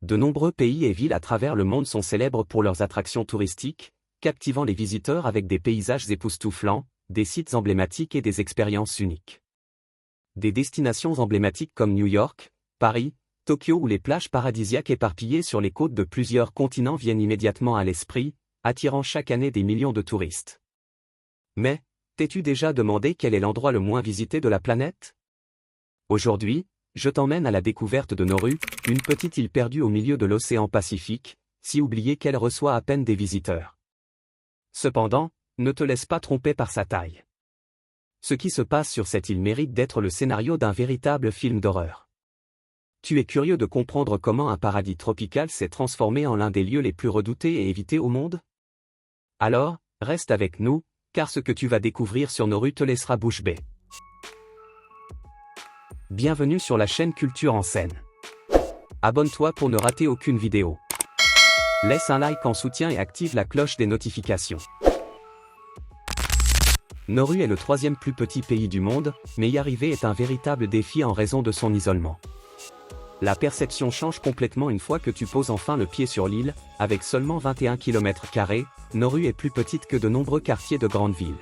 De nombreux pays et villes à travers le monde sont célèbres pour leurs attractions touristiques, captivant les visiteurs avec des paysages époustouflants, des sites emblématiques et des expériences uniques. Des destinations emblématiques comme New York, Paris, Tokyo ou les plages paradisiaques éparpillées sur les côtes de plusieurs continents viennent immédiatement à l'esprit, attirant chaque année des millions de touristes. Mais, t'es-tu déjà demandé quel est l'endroit le moins visité de la planète? Aujourd'hui, je t'emmène à la découverte de Nauru, une petite île perdue au milieu de l'océan Pacifique, si oubliée qu'elle reçoit à peine des visiteurs. Cependant, ne te laisse pas tromper par sa taille. Ce qui se passe sur cette île mérite d'être le scénario d'un véritable film d'horreur. Tu es curieux de comprendre comment un paradis tropical s'est transformé en l'un des lieux les plus redoutés et évités au monde? Alors, reste avec nous, car ce que tu vas découvrir sur Nauru te laissera bouche bée. Bienvenue sur la chaîne Culture en scène. Abonne-toi pour ne rater aucune vidéo. Laisse un like en soutien et active la cloche des notifications. Nauru est le troisième plus petit pays du monde, mais y arriver est un véritable défi en raison de son isolement. La perception change complètement une fois que tu poses enfin le pied sur l'île, avec seulement 21 km², Nauru est plus petite que de nombreux quartiers de grandes villes.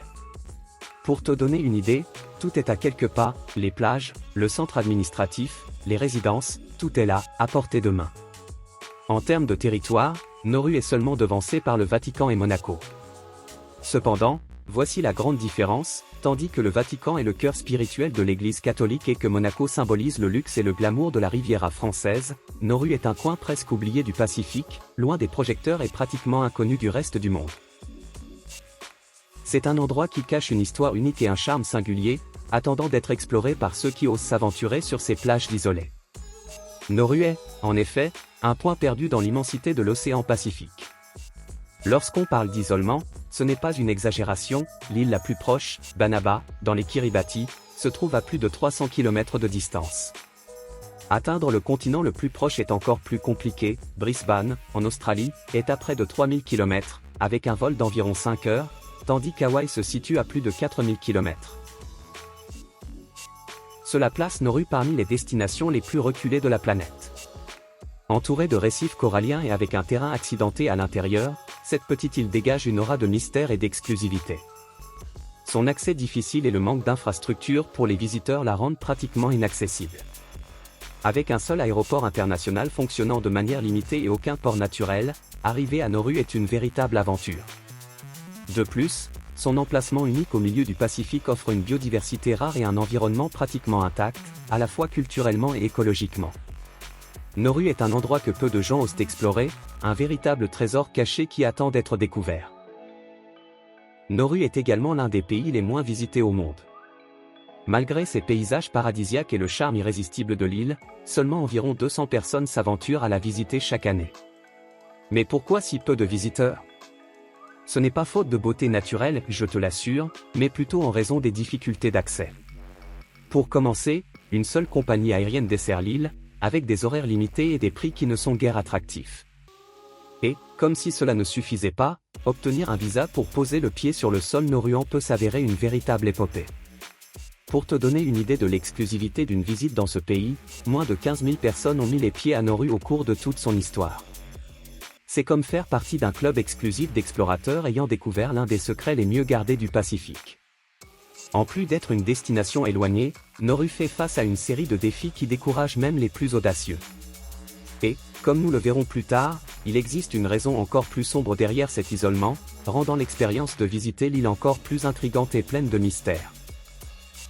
Pour te donner une idée, tout est à quelques pas, les plages, le centre administratif, les résidences, tout est là, à portée de main. En termes de territoire, Nauru est seulement devancé par le Vatican et Monaco. Cependant, voici la grande différence, tandis que le Vatican est le cœur spirituel de l'Église catholique et que Monaco symbolise le luxe et le glamour de la Riviera française, Nauru est un coin presque oublié du Pacifique, loin des projecteurs et pratiquement inconnu du reste du monde. C'est un endroit qui cache une histoire unique et un charme singulier, attendant d'être exploré par ceux qui osent s'aventurer sur ces plages isolées. Nauru est, en effet, un point perdu dans l'immensité de l'océan Pacifique. Lorsqu'on parle d'isolement, ce n'est pas une exagération, l'île la plus proche, Banaba, dans les Kiribati, se trouve à plus de 300 km de distance. Atteindre le continent le plus proche est encore plus compliqué, Brisbane, en Australie, est à près de 3000 km, avec un vol d'environ 5 heures, tandis qu'Hawaï se situe à plus de 4000 km. Cela place Nauru parmi les destinations les plus reculées de la planète. Entourée de récifs coralliens et avec un terrain accidenté à l'intérieur, cette petite île dégage une aura de mystère et d'exclusivité. Son accès difficile et le manque d'infrastructures pour les visiteurs la rendent pratiquement inaccessible. Avec un seul aéroport international fonctionnant de manière limitée et aucun port naturel, arriver à Nauru est une véritable aventure. De plus, son emplacement unique au milieu du Pacifique offre une biodiversité rare et un environnement pratiquement intact, à la fois culturellement et écologiquement. Nauru est un endroit que peu de gens osent explorer, un véritable trésor caché qui attend d'être découvert. Nauru est également l'un des pays les moins visités au monde. Malgré ses paysages paradisiaques et le charme irrésistible de l'île, seulement environ 200 personnes s'aventurent à la visiter chaque année. Mais pourquoi si peu de visiteurs? Ce n'est pas faute de beauté naturelle, je te l'assure, mais plutôt en raison des difficultés d'accès. Pour commencer, une seule compagnie aérienne dessert l'île, avec des horaires limités et des prix qui ne sont guère attractifs. Et, comme si cela ne suffisait pas, obtenir un visa pour poser le pied sur le sol nauruan peut s'avérer une véritable épopée. Pour te donner une idée de l'exclusivité d'une visite dans ce pays, moins de 15 000 personnes ont mis les pieds à Nauru au cours de toute son histoire. C'est comme faire partie d'un club exclusif d'explorateurs ayant découvert l'un des secrets les mieux gardés du Pacifique. En plus d'être une destination éloignée, Nauru fait face à une série de défis qui découragent même les plus audacieux. Et, comme nous le verrons plus tard, il existe une raison encore plus sombre derrière cet isolement, rendant l'expérience de visiter l'île encore plus intrigante et pleine de mystères.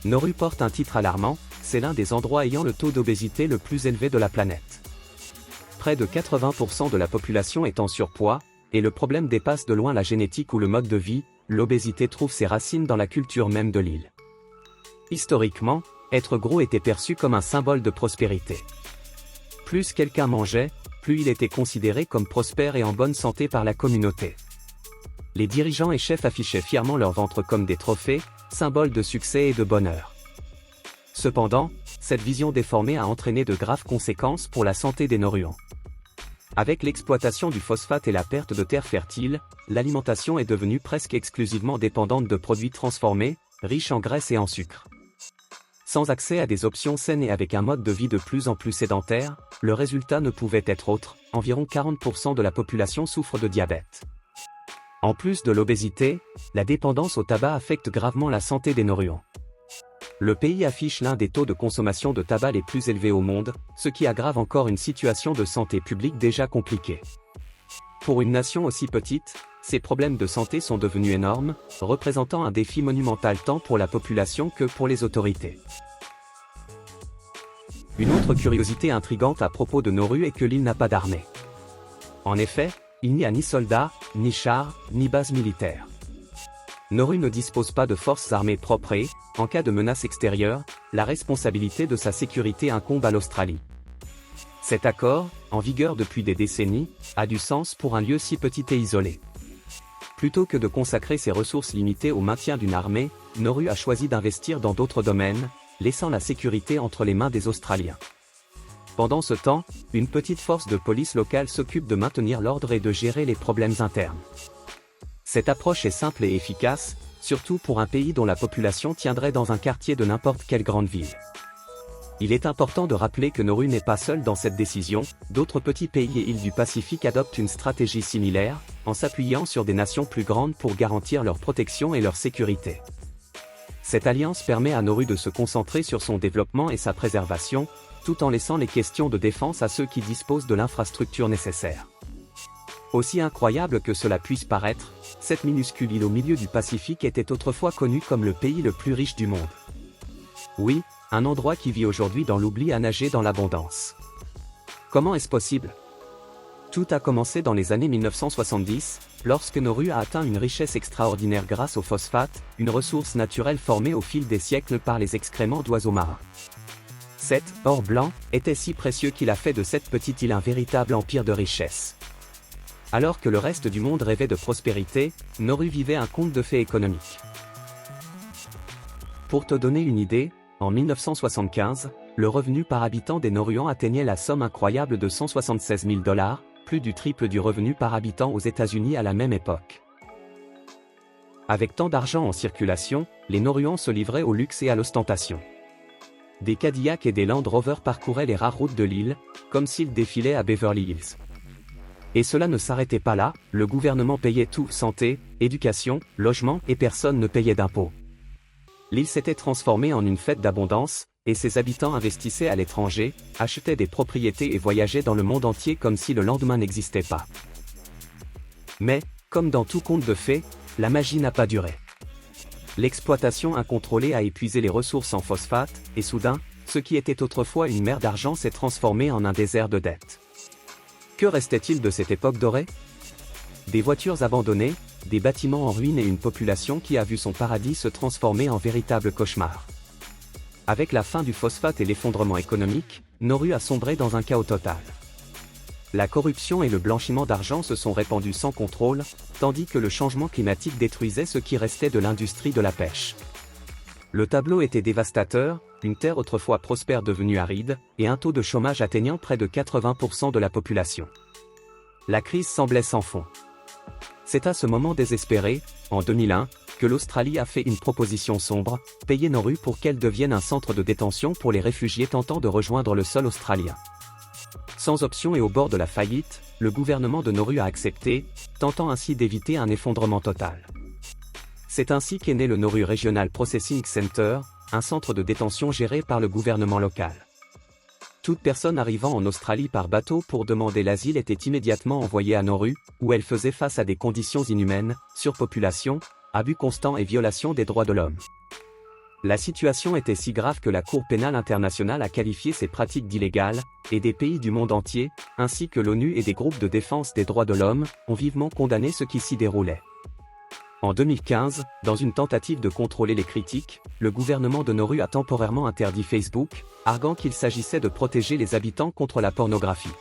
Nauru porte un titre alarmant, c'est l'un des endroits ayant le taux d'obésité le plus élevé de la planète. Près de 80% de la population est en surpoids, et le problème dépasse de loin la génétique ou le mode de vie, l'obésité trouve ses racines dans la culture même de l'île. Historiquement, être gros était perçu comme un symbole de prospérité. Plus quelqu'un mangeait, plus il était considéré comme prospère et en bonne santé par la communauté. Les dirigeants et chefs affichaient fièrement leur ventre comme des trophées, symboles de succès et de bonheur. Cependant, cette vision déformée a entraîné de graves conséquences pour la santé des Nauruans. Avec l'exploitation du phosphate et la perte de terres fertiles, l'alimentation est devenue presque exclusivement dépendante de produits transformés, riches en graisse et en sucre. Sans accès à des options saines et avec un mode de vie de plus en plus sédentaire, le résultat ne pouvait être autre, environ 40% de la population souffre de diabète. En plus de l'obésité, la dépendance au tabac affecte gravement la santé des Nauruans. Le pays affiche l'un des taux de consommation de tabac les plus élevés au monde, ce qui aggrave encore une situation de santé publique déjà compliquée. Pour une nation aussi petite, ces problèmes de santé sont devenus énormes, représentant un défi monumental tant pour la population que pour les autorités. Une autre curiosité intrigante à propos de Nauru est que l'île n'a pas d'armée. En effet, il n'y a ni soldats, ni chars, ni base militaire. Nauru ne dispose pas de forces armées propres et, en cas de menace extérieure, la responsabilité de sa sécurité incombe à l'Australie. Cet accord, en vigueur depuis des décennies, a du sens pour un lieu si petit et isolé. Plutôt que de consacrer ses ressources limitées au maintien d'une armée, Nauru a choisi d'investir dans d'autres domaines, laissant la sécurité entre les mains des Australiens. Pendant ce temps, une petite force de police locale s'occupe de maintenir l'ordre et de gérer les problèmes internes. Cette approche est simple et efficace, surtout pour un pays dont la population tiendrait dans un quartier de n'importe quelle grande ville. Il est important de rappeler que Nauru n'est pas seul dans cette décision, d'autres petits pays et îles du Pacifique adoptent une stratégie similaire, en s'appuyant sur des nations plus grandes pour garantir leur protection et leur sécurité. Cette alliance permet à Nauru de se concentrer sur son développement et sa préservation, tout en laissant les questions de défense à ceux qui disposent de l'infrastructure nécessaire. Aussi incroyable que cela puisse paraître, cette minuscule île au milieu du Pacifique était autrefois connue comme le pays le plus riche du monde. Oui, un endroit qui vit aujourd'hui dans l'oubli à nager dans l'abondance. Comment est-ce possible? Tout a commencé dans les années 1970, lorsque Nauru a atteint une richesse extraordinaire grâce au phosphate, une ressource naturelle formée au fil des siècles par les excréments d'oiseaux marins. Cet or blanc était si précieux qu'il a fait de cette petite île un véritable empire de richesse. Alors que le reste du monde rêvait de prospérité, Nauru vivait un conte de fées économique. Pour te donner une idée, en 1975, le revenu par habitant des Nauruans atteignait la somme incroyable de 176 000 $, plus du triple du revenu par habitant aux États-Unis à la même époque. Avec tant d'argent en circulation, les Nauruans se livraient au luxe et à l'ostentation. Des Cadillacs et des Land Rover parcouraient les rares routes de l'île, comme s'ils défilaient à Beverly Hills. Et cela ne s'arrêtait pas là, le gouvernement payait tout, santé, éducation, logement, et personne ne payait d'impôts. L'île s'était transformée en une fête d'abondance, et ses habitants investissaient à l'étranger, achetaient des propriétés et voyageaient dans le monde entier comme si le lendemain n'existait pas. Mais, comme dans tout conte de fées, la magie n'a pas duré. L'exploitation incontrôlée a épuisé les ressources en phosphate, et soudain, ce qui était autrefois une mer d'argent s'est transformé en un désert de dettes. Que restait-il de cette époque dorée? Des voitures abandonnées, des bâtiments en ruine et une population qui a vu son paradis se transformer en véritable cauchemar. Avec la fin du phosphate et l'effondrement économique, Nauru a sombré dans un chaos total. La corruption et le blanchiment d'argent se sont répandus sans contrôle, tandis que le changement climatique détruisait ce qui restait de l'industrie de la pêche. Le tableau était dévastateur, une terre autrefois prospère devenue aride, et un taux de chômage atteignant près de 80% de la population. La crise semblait sans fond. C'est à ce moment désespéré, en 2001, que l'Australie a fait une proposition sombre, payer Nauru pour qu'elle devienne un centre de détention pour les réfugiés tentant de rejoindre le sol australien. Sans option et au bord de la faillite, le gouvernement de Nauru a accepté, tentant ainsi d'éviter un effondrement total. C'est ainsi qu'est né le Nauru Regional Processing Center, un centre de détention géré par le gouvernement local. Toute personne arrivant en Australie par bateau pour demander l'asile était immédiatement envoyée à Nauru, où elle faisait face à des conditions inhumaines, surpopulation, abus constants et violation des droits de l'homme. La situation était si grave que la Cour pénale internationale a qualifié ces pratiques d'illégales, et des pays du monde entier, ainsi que l'ONU et des groupes de défense des droits de l'homme, ont vivement condamné ce qui s'y déroulait. En 2015, dans une tentative de contrôler les critiques, le gouvernement de Nauru a temporairement interdit Facebook, arguant qu'il s'agissait de protéger les habitants contre la pornographie.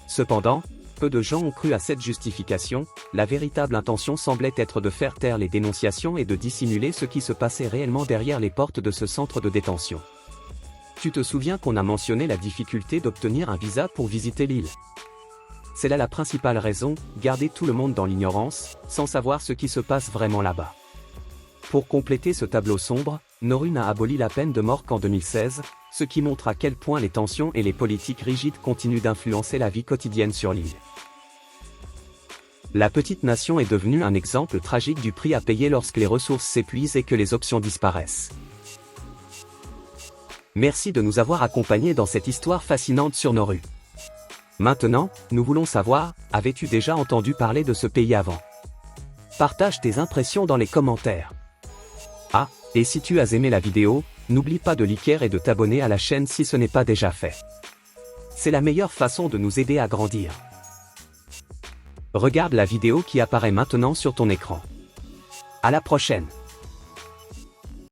Cependant, peu de gens ont cru à cette justification, la véritable intention semblait être de faire taire les dénonciations et de dissimuler ce qui se passait réellement derrière les portes de ce centre de détention. Tu te souviens qu'on a mentionné la difficulté d'obtenir un visa pour visiter l'île? C'est là la principale raison, garder tout le monde dans l'ignorance, sans savoir ce qui se passe vraiment là-bas. Pour compléter ce tableau sombre, Nauru n'a aboli la peine de mort qu'en 2016, ce qui montre à quel point les tensions et les politiques rigides continuent d'influencer la vie quotidienne sur l'île. La petite nation est devenue un exemple tragique du prix à payer lorsque les ressources s'épuisent et que les options disparaissent. Merci de nous avoir accompagnés dans cette histoire fascinante sur Nauru. Maintenant, nous voulons savoir, avais-tu déjà entendu parler de ce pays avant? Partage tes impressions dans les commentaires. Ah, et si tu as aimé la vidéo, n'oublie pas de liker et de t'abonner à la chaîne si ce n'est pas déjà fait. C'est la meilleure façon de nous aider à grandir. Regarde la vidéo qui apparaît maintenant sur ton écran. À la prochaine!